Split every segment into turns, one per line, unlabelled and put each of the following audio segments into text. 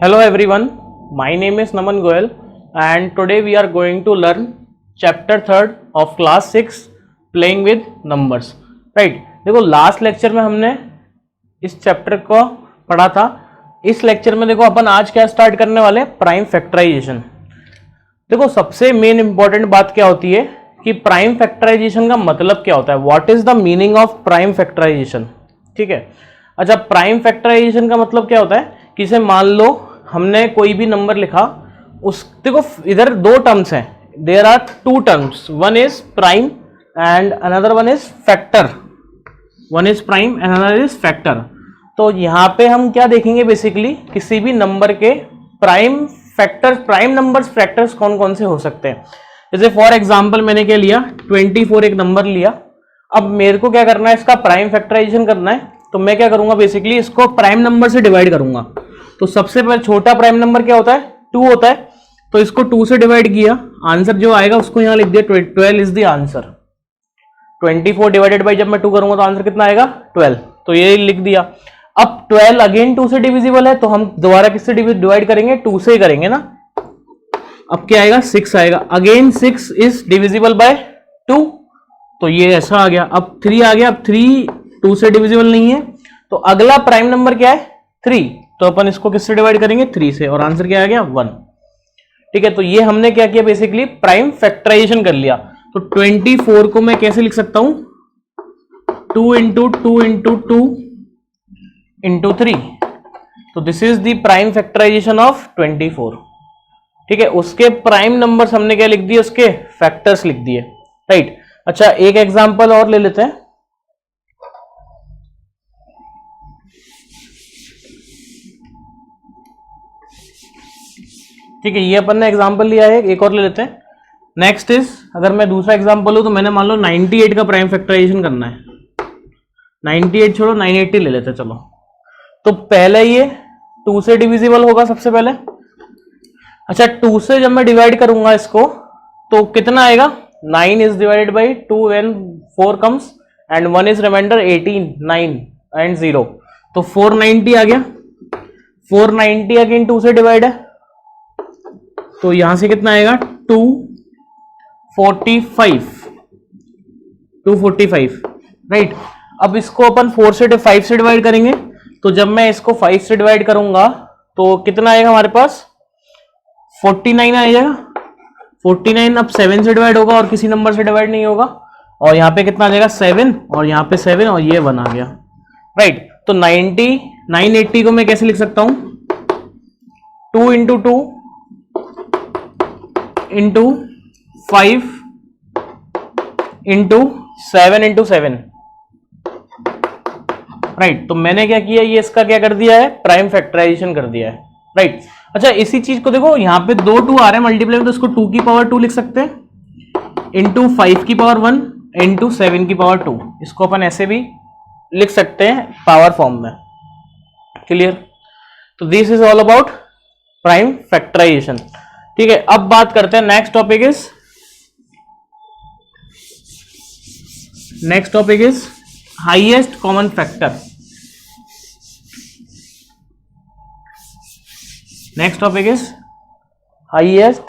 Hello everyone, my name is Naman Goyal and today we are going to learn chapter 3rd of class 6 playing with numbers. Right, देखो last lecture में हमने इस chapter को पढ़ा था. इस lecture में देखो अपन आज क्या स्टार्ट करने वाले हैं, प्राइम फैक्टराइजेशन. देखो सबसे मेन इंपॉर्टेंट बात क्या होती है कि प्राइम फैक्टराइजेशन का मतलब क्या होता है, what is the meaning of prime factorization. ठीक है, अच्छा प्राइम फैक्टराइजेशन का मतलब क्या होता है कि जैसे मान लो हमने कोई भी नंबर लिखा, उस देखो इधर दो टर्म्स हैं, there are two terms, one is prime and another one is factor. One is prime and another is factor. तो यहाँ पे हम क्या देखेंगे, बेसिकली किसी भी नंबर के prime factors, prime numbers factors कौन कौन से हो सकते हैं. जैसे फॉर एग्जांपल मैंने क्या लिया, 24 एक नंबर लिया. अब मेरे को क्या करना है, इसका प्राइम फैक्टराइजेशन करना है. तो मैं क्या करूंगा, बेसिकली इसको प्राइम नंबर से डिवाइड करूंगा. तो सबसे पहले छोटा प्राइम नंबर क्या होता है, 2 होता है. तो इसको 2 से डिवाइड किया, आंसर जो आएगा उसको यहां लिख दिया, 12 is the answer. 24 divided by जब मैं 2 करूंगा तो आंसर कितना आएगा, 12. तो ये लिख दिया. अब 12 अगेन 2 से डिविजिबल है, तो हम दोबारा किससे डिवाइड करेंगे, 2 से ही करेंगे ना. अब क्या आएगा, 6 आएगा. अगेन 6 इज डिविजिबल बाय 2, तो ये ऐसा आ गया. अब 3 आ गया. अब 3 2 से डिविजिबल नहीं है, तो अगला प्राइम नंबर क्या है, 3. तो अपन इसको किससे डिवाइड करेंगे, 3 से, और आंसर क्या आ गया, 1. ठीक है, तो ये हमने क्या किया, बेसिकली प्राइम फैक्टराइजेशन कर लिया. तो 24 को मैं कैसे लिख सकता हूं, 2 इंटू 2 इंटू 2 इंटू 3. तो this is the prime factorization of 24. ठीक है, उसके प्राइम नंबर्स हमने क्या लिख दिए, उसके फैक्टर्स लिख दिए. राइट. अच्छा एक एग्जांपल और ले लेते हैं. ठीक है, ये अपन ने एग्जांपल लिया है, एक और ले लेते हैं. नेक्स्ट इज, अगर मैं दूसरा एग्जांपल लूं तो मैंने मान लो 98 का प्राइम फैक्टराइजेशन करना है. 98 छोड़ो, 980 ले लेते हैं. चलो, तो पहले ये 2 से डिविजिबल होगा सबसे पहले. अच्छा 2 से जब मैं डिवाइड करूंगा इसको तो कितना आएगा, 9 is divided by 2 when 4 comes and 1 is remainder, 18 9 and 0. तो 490 आ गया. 490 अगेन 2 से डिवाइड है, तो यहां से कितना आएगा, 245. राइट. अब इसको अपन 4 से 5 से डिवाइड करेंगे. तो जब मैं इसको 5 से डिवाइड करूंगा तो कितना आएगा हमारे पास, 49 आ जाएगा. 49 अब 7 से डिवाइड होगा और किसी नंबर से डिवाइड नहीं होगा. और यहाँ पे कितना आ जाएगा, 7, और यहाँ पे 7 और ये 1 आ गया. राइट. तो 980 को मैं कैसे लिख सकता हूं, 2 into 2 into 5 into 7 into 7. Right. तो मैंने क्या किया, ये इसका क्या कर दिया है, प्राइम फैक्टराइजेशन कर दिया है. राइट. अच्छा इसी चीज को देखो, यहां पे 2 2 आ रहे हैं मल्टीप्लाई में, तो इसको 2 की पावर 2 लिख सकते हैं, इंटू 5 की पावर 1 इंटू 7 की पावर 2. इसको अपन ऐसे भी लिख सकते हैं पावर फॉर्म में. क्लियर. तो this is all about prime factorization. ठीक है, अब बात करते हैं next topic is highest common factor. Next topic is highest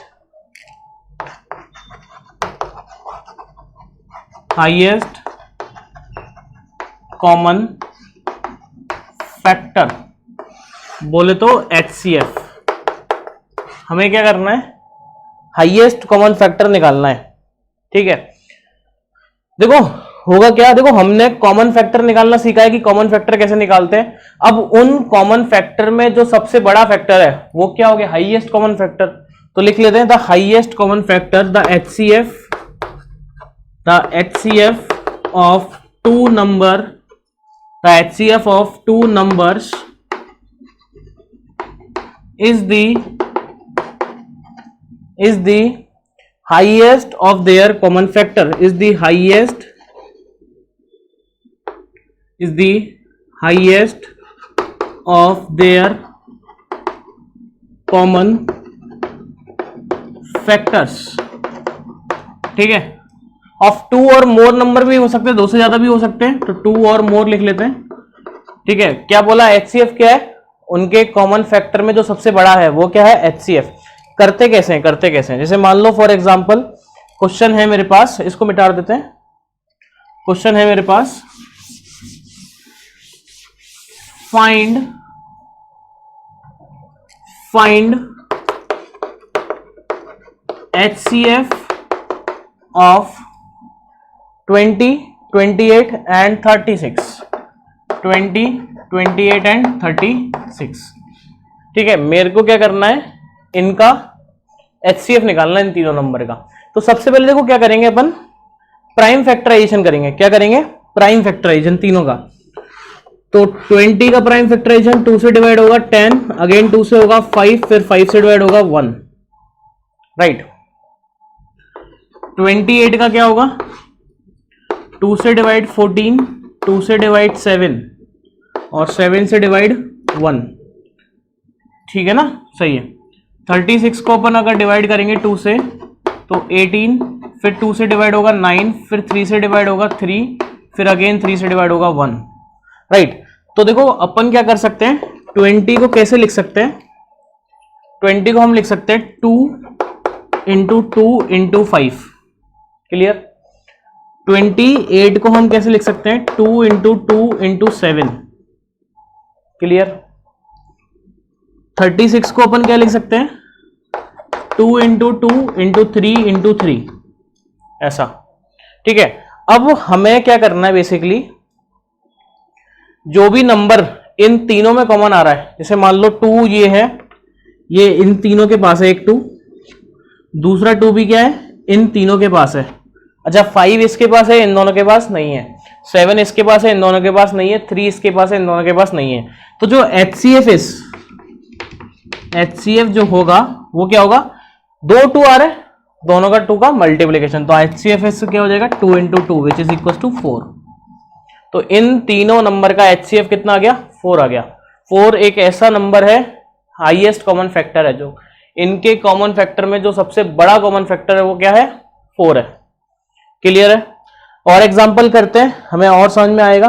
common factor, बोले तो HCF. हमें क्या करना है, हाईएस्ट कॉमन फैक्टर निकालना है. ठीक है, देखो होगा क्या, देखो हमने कॉमन फैक्टर निकालना सीखा है कि कॉमन फैक्टर कैसे निकालते हैं. अब उन कॉमन फैक्टर में जो सबसे बड़ा फैक्टर है वो क्या हो गया, हाईएस्ट कॉमन फैक्टर. तो लिख लेते हैं, the highest common factor, the HCF of two numbers is the highest of their common factor, is the highest of their common factors. ठीक है, ऑफ 2 और मोर नंबर भी हो सकते हैं, 2 से ज्यादा भी हो सकते हैं, तो 2 और मोर लिख लेते हैं. ठीक है, क्या बोला, HCF क्या है, उनके कॉमन फैक्टर में जो सबसे बड़ा है वो क्या है, HCF। करते कैसे हैं, जैसे मान लो फॉर एग्जांपल क्वेश्चन है मेरे पास, इसको मिटा देते हैं। क्वेश्चन है मेरे पास, find HCF of 20, 28 and 36, 20, 28 and 36। ठीक है, मेरे को क्या करना है, इनका HCF निकालना है इन तीनों नंबर का। तो सबसे पहले देखो क्या करेंगे अपन, प्राइम फैक्टराइजेशन करेंगे। क्या करेंगे, प्राइम फैक्टराइजेशन तीनों का। तो 20 का प्राइम फैक्टराइजेशन 2 से डिवाइड होगा 10, अगेन 2 से होगा 5, फिर 5 से डिवाइड होगा 1, राइट। 28 का क्या होगा, 2 से डिवाइड 14, 2 से डिवाइड 7 और 7 से डिवाइड 1, ठीक है ना, सही है। 36 को अपन अगर डिवाइड करेंगे 2 से तो 18, फिर 2 से डिवाइड होगा 9, फिर 3 से डिवाइड होगा 3, फिर अगेन 3 से डिवाइड होगा 1, राइट। तो देखो अपन क्या कर सकते हैं, 20 को कैसे लिख सकते हैं, 20 को हम लिख सकते हैं 2 इंटू 2 इंटू 5, क्लियर। 28 को हम कैसे लिख सकते हैं, 2 इंटू 2 इंटू 7, क्लियर। 36 को अपन क्या लिख सकते हैं, 2 इंटू 2 इंटू 3 इंटू 3, ऐसा, ठीक है। अब हमें क्या करना है, बेसिकली जो भी नंबर इन तीनों में कॉमन आ रहा है, जैसे मान लो 2 ये है, ये इन तीनों के पास है एक 2, दूसरा 2 भी क्या है, इन तीनों के पास है। अच्छा 5 इसके पास है, इन दोनों के पास नहीं है। 7 इसके पास है, इन दोनों के पास नहीं है। 3 इसके पास है, इन दोनों के पास नहीं है। तो जो HCF जो होगा वो क्या होगा, 2 2 आ रहा है, दोनों का 2 का मल्टीप्लीकेशन। तो HCF क्या हो जाएगा, 2 into 2 which is equal to 4। तो इन तीनों नंबर का HCF कितना आ गया, 4 आ गया। 4 एक ऐसा नंबर है, हाईएस्ट कॉमन फैक्टर है, जो इनके कॉमन फैक्टर में जो सबसे बड़ा कॉमन फैक्टर है वो क्या है, 4 है, क्लियर है। और एग्जांपल करते हैं, हमें और समझ में आएगा।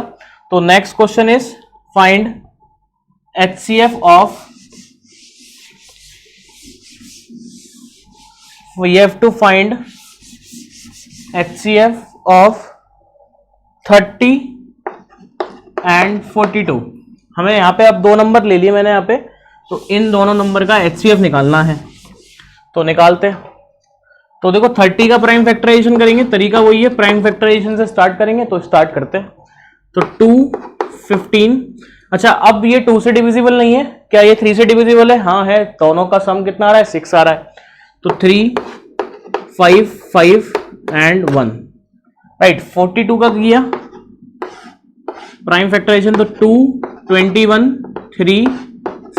तो next question is find HCF of, we have to find HCF of 30 and 42। हमें यहाँ पे अब 2 नंबर ले लिए मैंने यहाँ पे, तो इन दोनों नंबर का HCF निकालना है, तो निकालते हैं। तो देखो 30 का प्राइम फैक्टराइजेशन करेंगे, तरीका वही है, प्राइम फैक्टराइजेशन से स्टार्ट करेंगे। तो स्टार्ट करते हैं। तो 2, 15। अच्छा अब ये 2 से डिविजिबल नहीं है, क्या ये 3 से डिविजिबल है, हाँ है। दोनों का सम कितना आ रहा है, 6 आ रहा है। तो 3, 5, 5 एंड 1, राइट। 42 का किया प्राइम फैक्टराइजेशन, तो 2, 21, 3,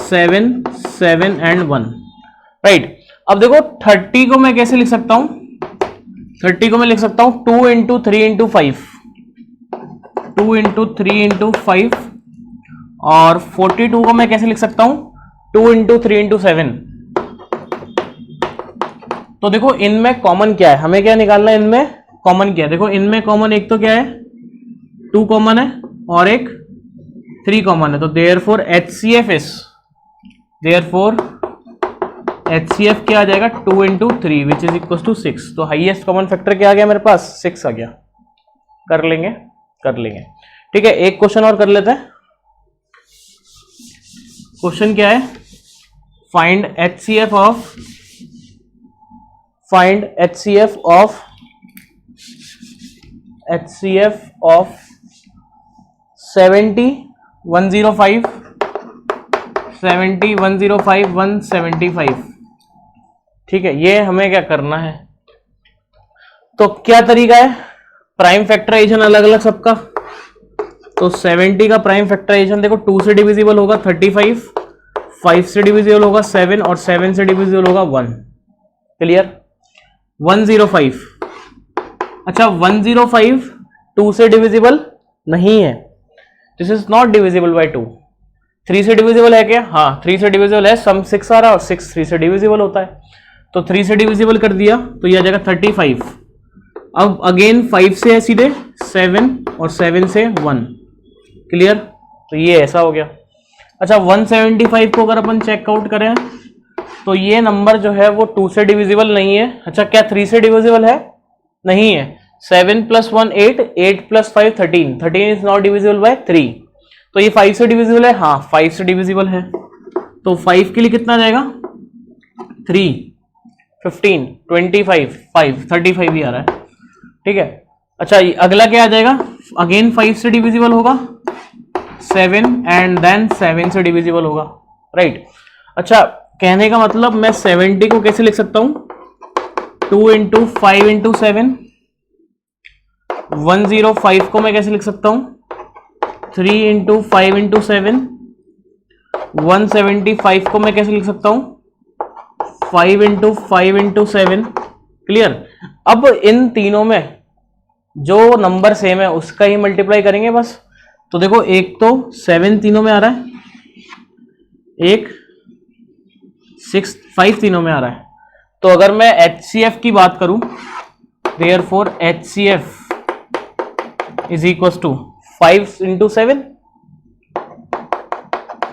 7, 7 एंड 1, राइट। अब देखो 30 को मैं कैसे लिख सकता हूं, 30 को मैं लिख सकता हूं 2 इंटू 3 इंटू 5, 2 इंटू 3 इंटू 5। और 42 को मैं कैसे लिख सकता हूं, 2 इंटू 3 इंटू 7। तो देखो इनमें कॉमन क्या है, हमें क्या निकालना है, इनमें कॉमन क्या है। देखो इनमें कॉमन एक तो क्या है, 2 कॉमन है और एक 3 कॉमन है। तो देयरफॉर HCF क्या आ जाएगा, 2 into 3 which is equal to 6। तो हाईएस्ट कॉमन फैक्टर क्या आ गया मेरे पास, 6 आ गया। कर लेंगे, ठीक है। एक क्वेश्चन और कर लेते हैं। क्वेश्चन क्या है, फाइंड HCF ऑफ 70, 105, 70, 105, 175, ठीक है। ये हमें क्या करना है, तो क्या तरीका है, प्राइम फैक्टराइजेशन अलग अलग सबका। तो 70 का प्राइम फैक्टराइजेशन देखो, 2 से डिविजिबल होगा 35, 5 से डिविजिबल होगा 7 और 7 से डिविजिबल होगा 1, क्लियर। 105, अच्छा 105 2 से डिविजिबल नहीं है, this is not divisible by 2। 3 से डिविजिबल है क्या, हाँ 3 से डिविजिबल है, सम 6 आ रहा है और 6 3 से डिविजिबल होता है। तो 3 से डिविजिबल कर दिया तो ये आ जाएगा 35। अब अगेन 5 से है सीधे 7 और 7 से 1, क्लियर। तो ये ऐसा हो गया। अच्छा 175 को अगर अपन चेकआउट करें तो ये नंबर जो है वो 2 से डिविजिबल नहीं है। अच्छा क्या 3 से डिविजिबल है? नहीं है। 7 + 1 8, 8 + 5 13, 13 इज नॉट डिविजिबल बाय 3। तो ये 5 से डिविजिबल है, हाँ 5 से डिविजिबल है। तो 5 के लिए कितना जाएगा? 3, 15, 25, 5, 35 ही आ रहा है, ठीक है। अच्छा अगला क्या आ जाएगा? अगेन 5 से डिविजिबल होगा, 7 एंड देन 7 से डिविजिबल होगा, राइट। अच्छा कहने का मतलब मैं 70 को कैसे लिख सकता हूं? 2 × 5 × 7। 105 को मैं कैसे लिख सकता हूं? 3 × 5 × 7। 175 को मैं कैसे लिख सकता हूं? 5 × 5 × 7। क्लियर। अब इन तीनों में जो नंबर सेम है उसका ही मल्टीप्लाई करेंगे बस। तो देखो एक तो 7 तीनों में आ रहा है, एक 6 5 तीनों में आ रहा है। तो अगर मैं HCF की बात करूं, therefore HCF is equals to 5 × 7,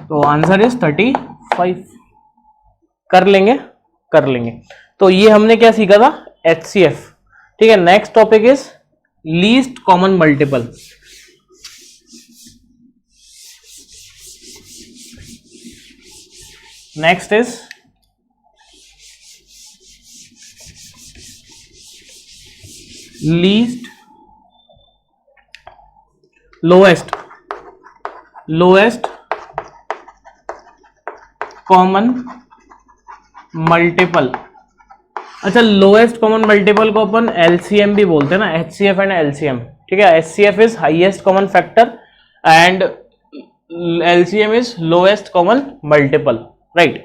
तो आंसर इज 35। कर लेंगे। तो ये हमने क्या सीखा था? HCF, ठीक है। Next topic is least common multiple. Next is least lowest common multiple. अच्छा लोएस्ट कॉमन मल्टीपल को अपन LCM भी बोलते हैं ना, HCF एंड LCM, ठीक है। HCF is highest common factor and LCM is lowest common multiple, right.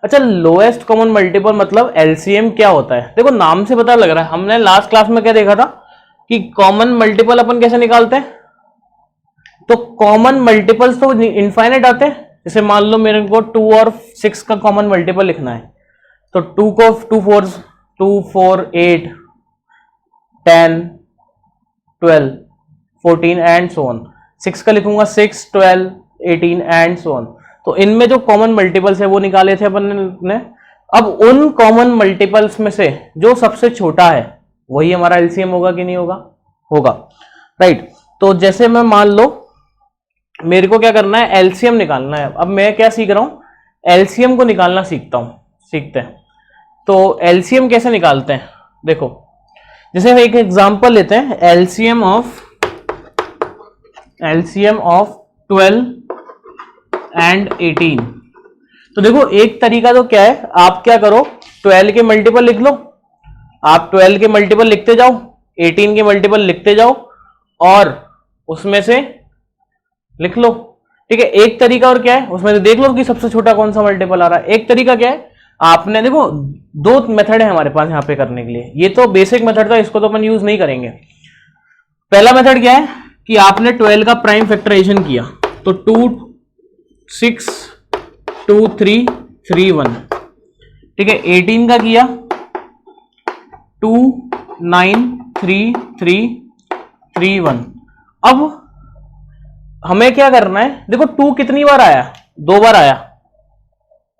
अच्छा lowest common multiple मतलब LCM क्या होता है? देखो नाम से पता लग रहा है। हमने लास्ट क्लास में क्या देखा था कि कॉमन मल्टीपल अपन कैसे निकालते हैं। तो कॉमन मल्टीपल्स तो इनफाइनाइट आते हैं। जैसे मान लो मेरे को 2 और 6 का कॉमन मल्टीपल लिखना है, तो 2 को 2 4 8 10 12 14 एंड सो ऑन। 6 का लिखूंगा 6 12 18 एंड सो ऑन। तो इनमें जो कॉमन मल्टीपल्स है वो निकाले थे अपन ने। अब उन कॉमन मल्टीपल्स में से जो सबसे छोटा है वही हमारा LCM होगा कि नहीं होगा? होगा, राइट। तो जैसे मैं मान लो मेरे को क्या करना है? LCM निकालना है। अब मैं क्या सीख रहा हूं? LCM को निकालना सीखते हैं। तो LCM कैसे निकालते हैं? देखो जैसे एक एग्जांपल लेते हैं, LCM ऑफ 12 एंड 18। तो देखो एक तरीका तो क्या है, आप क्या करो 12 के मल्टीपल लिख लो, आप 12 के मल्टीपल लिखते जाओ, 18 के मल्टीपल लिखते जाओ और उसमें से लिख लो, ठीक है। एक तरीका और क्या है, उसमें से देख लो कि सबसे छोटा कौन सा मल्टीपल आ रहा है। एक तरीका क्या है, आपने देखो 2 मेथड है हमारे पास यहां पे करने के लिए। ये तो बेसिक मेथड था, इसको तो अपन यूज नहीं करेंगे। पहला मेथड क्या है कि आपने 12 का प्राइम फैक्टराइजेशन किया, तो 2 6 2 3 3 1, ठीक है। 18 का किया 2 9 3 3 3 1। अब हमें क्या करना है, देखो 2 कितनी बार आया? 2 बार आया,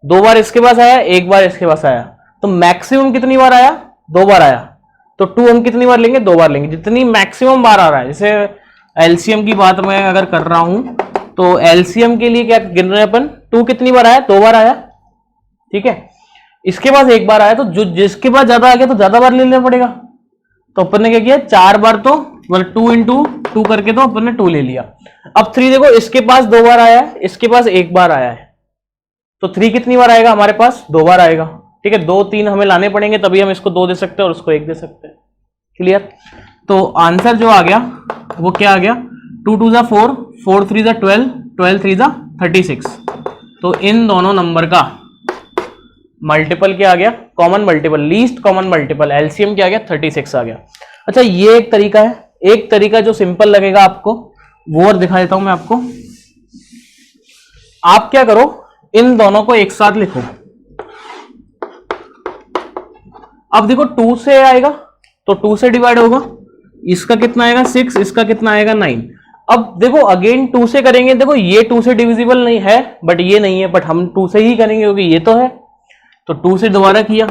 2 बार इसके पास आया, 1 बार इसके पास आया। तो मैक्सिमम कितनी बार आया? 2 बार आया। तो 2 हम कितनी बार लेंगे? 2 बार लेंगे। जितनी मैक्सिमम बार आ रहा है, जैसे LCM की बात मैं अगर कर रहा हूं तो LCM के लिए क्या गिन रहे हैं अपन? 2 कितनी बार आया? 2 बार आया, ठीक है। इसके पास 1 बार आया, तो जो जिसके पास ज्यादा आ गया तो ज्यादा बार ले लेना पड़ेगा। तो अपन ने क्या किया, 4 बार, तो मतलब 2 × 2 करके तो अपन ने 2 ले लिया। अब 3 देखो, इसके पास 2 बार आया है, इसके पास 1 बार आया है, तो 3 कितनी बार आएगा? हमारे पास 2 बार आएगा, ठीक है। 2 3 हमें लाने पड़ेंगे, तभी हम इसको 2 दे सकते हैं और उसको 1 दे सकते हैं। क्लियर। तो आंसर जो आ गया वो क्या आ गया? 2 2 4, 4 3 12, 12 3 36। तो इन दोनों नंबर का मल्टीपल क्या आ गया? Common multiple, least common multiple LCM क्या आ गया? 36 आ गया। अच्छा ये एक तरीका है। एक तरीका जो सिंपल लगेगा आपको वो और दिखा देता हूं मैं आपको। आप क्या करो, इन दोनों को एक साथ लिखो। अब देखो 2 से आएगा तो 2 से डिवाइड होगा, इसका कितना आएगा? 6, इसका कितना आएगा? 9। अब देखो अगेन 2 से करेंगे, देखो ये 2 से डिविजिबल नहीं है बट ये नहीं है, बट हम 2 से ही करेंगे क्योंकि ये तो है। तो 2 से दोबारा किया,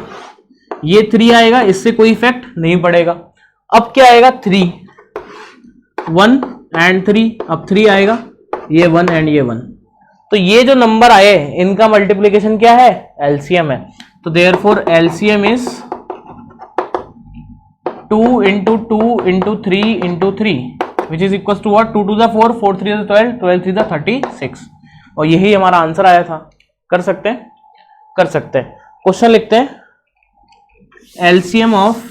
ये 3 आएगा, इससे कोई इफेक्ट नहीं पड़ेगा। अब क्या आएगा 3, 1 एंड 3, अब 3 आएगा, ये 1 एंड ये 1। तो ये जो नंबर आए इनका मल्टीप्लीकेशन क्या है, एलसीएम है। तो therefore LCM is 2 into 2 into 3 into 3 which is equal to what, 2 two the 4, 4 3 the 12, 12 3 the 36, और यही हमारा आंसर आया था। कर सकते हैं, कर सकते हैं। क्वेश्चन लिखते हैं, LCM of,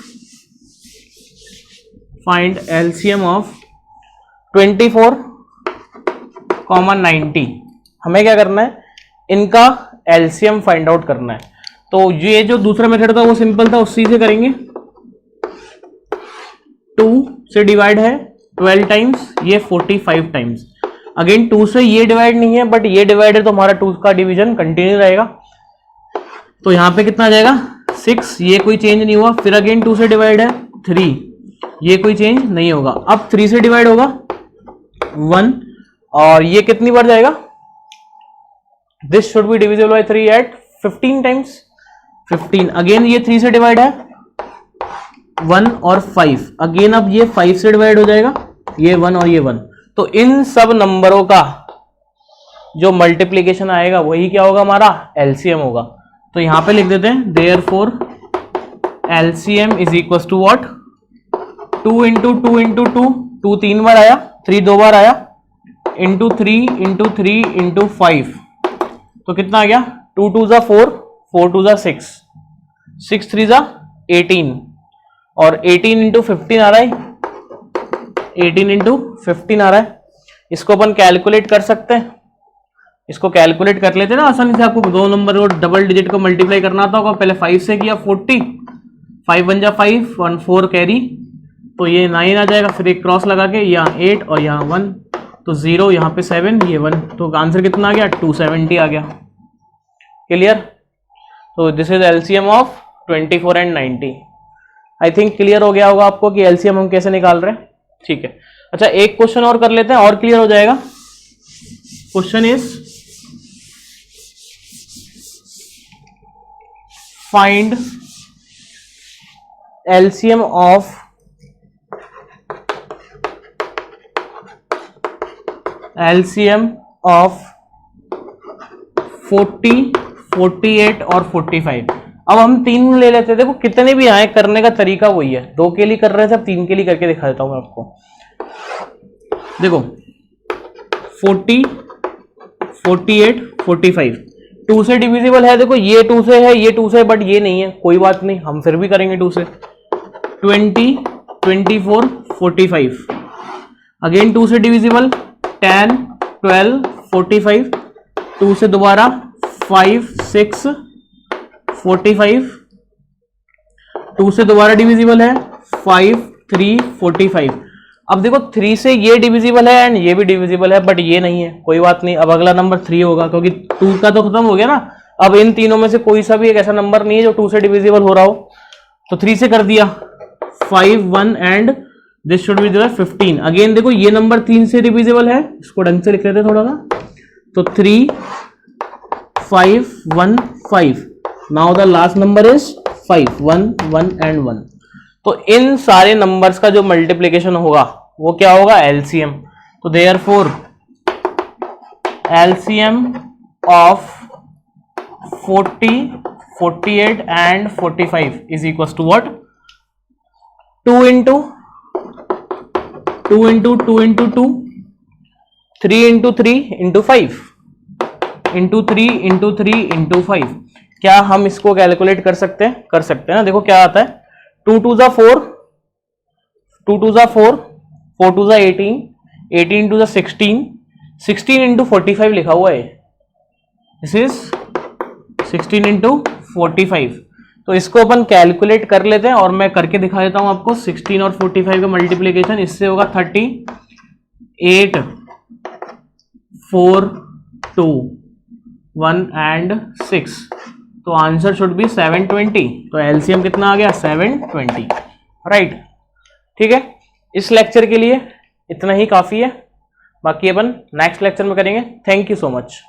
find LCM of 24, 90। हमें क्या करना है, इनका एलसीएम फाइंड आउट करना है। तो ये जो दूसरा मेथड था वो सिंपल था, उसी से करेंगे। 2 से डिवाइड है 12 टाइम्स, ये 45 टाइम्स। अगेन 2 से ये डिवाइड नहीं है बट ये डिवाइड है, तो हमारा 2 का डिवीजन कंटिन्यू रहेगा। तो यहां पे कितना आ जाएगा 6, ये कोई चेंज नहीं हुआ। फिर अगेन 2 से डिवाइड है 3, ये कोई चेंज नहीं होगा। अब 3 से डिवाइड होगा 1, और ये कितनी बार जाएगा, this should be divisible by 3 at 15 times, 15। Again ये 3 से डिवाइड है 1 और 5, अगेन अब ये 5 से डिवाइड हो जाएगा, ये 1 और ये 1। तो इन सब नंबरों का जो मल्टीप्लीकेशन आएगा वही क्या होगा, हमारा एलसीएम होगा। तो यहां पे लिख देते हैं, therefore LCM is equal to what, 2 into 2 into 2, 2 3 बार आया, 3 2 बार आया, इंटू 3 इंटू 3 इंटू 5, तो कितना आ गया, 2 2 जा 4, 4 2 जा 6, 6 3 जा 18, और 18 इंटू 15 आ रहा है, 18 इंटू 15 आ रहा है। इसको अपन कैलकुलेट कर सकते हैं, इसको कैलकुलेट कर लेते हैं ना आसानी से। आपको दो नंबर को डबल डिजिट को मल्टीप्लाई करना था, पहले 5 से किया 40, 5 1 जा 5, 1 4 कैरी, तो ये 9 आ जाएगा। फिर एक क्रॉस लगा के यहाँ 8 और यहाँ 1, तो 0 यहाँ पे 7, ये 1, तो आंसर कितना आ गया, 270 आ गया। क्लियर। तो this is LCM of 24 and 90। I think clear हो गया होगा आपको कि एलसीएम हम कैसे निकाल रहे हैं। ठीक है, अच्छा एक क्वेश्चन और कर लेते हैं और क्लियर हो जाएगा। Question is find LCM of LCM of 40, 48 और 45। अब हम 3 ले लेते हैं, देखो कितने भी आए करने का तरीका वही है, 2 के लिए कर रहे थे, अब 3 के लिए करके दिखा देता हूं मैं आपको। देखो 40, 48, 45 2 से डिविजिबल है। देखो ये 2 से है, ये 2 से है, बट ये नहीं है, कोई बात नहीं, हम फिर भी करेंगे 2 से। 20, 24, 45 अगेन 2 से डिविजिबल, 10, 12, 45 2 से दोबारा 5, 6, 45 2 से दोबारा डिविजिबल है, 5, 3, 45। अब देखो 3 से ये डिविजिबल है एंड ये भी डिविजिबल है, बट ये नहीं है, कोई बात नहीं। अब अगला नंबर 3 होगा क्योंकि 2 का तो खत्म हो गया ना। अब इन तीनों में से कोई सा भी एक ऐसा नंबर नहीं है जो 2 से डिविजिबल हो रहा हो, तो 3 से कर दिया 5, 1 and this should B 15। Again देखो ये नंबर 3 से डिविजिबल है, इसको ढंग से लिख लेते हैं थोड़ा सा, तो 3, 5, 1, 5। Now the last number is 5, 1, 1 and 1। तो इन सारे नंबर्स का जो मल्टीप्लीकेशन होगा वो क्या होगा, एलसीएम। तो therefore LCM of 40, 48 and 45 is equal to what, 2 into 2 into 2 into 2, 3 into 3 into 5 into 3 into 3 into 5। क्या हम इसको कैलकुलेट कर सकते हैं, कर सकते हैं ना। देखो क्या आता है, 2 2 जा 4, 2 2 जा 4, 4 2 जा 18, 18 2 जा 16, 16 इंटू 45 लिखा हुआ है, दिस इज 16 इंटू 45। तो इसको अपन कैलकुलेट कर लेते हैं और मैं करके दिखा देता हूं आपको। 16 और 45 का मल्टीप्लीकेशन इससे होगा 38, 4, 2, 1 एंड 6। तो आंसर शुड बी 720। तो एलसीएम कितना आ गया, 720, राइट। ठीक है, इस लेक्चर के लिए इतना ही काफी है। बाकी अपन नेक्स्ट लेक्चर में करेंगे। Thank you so much.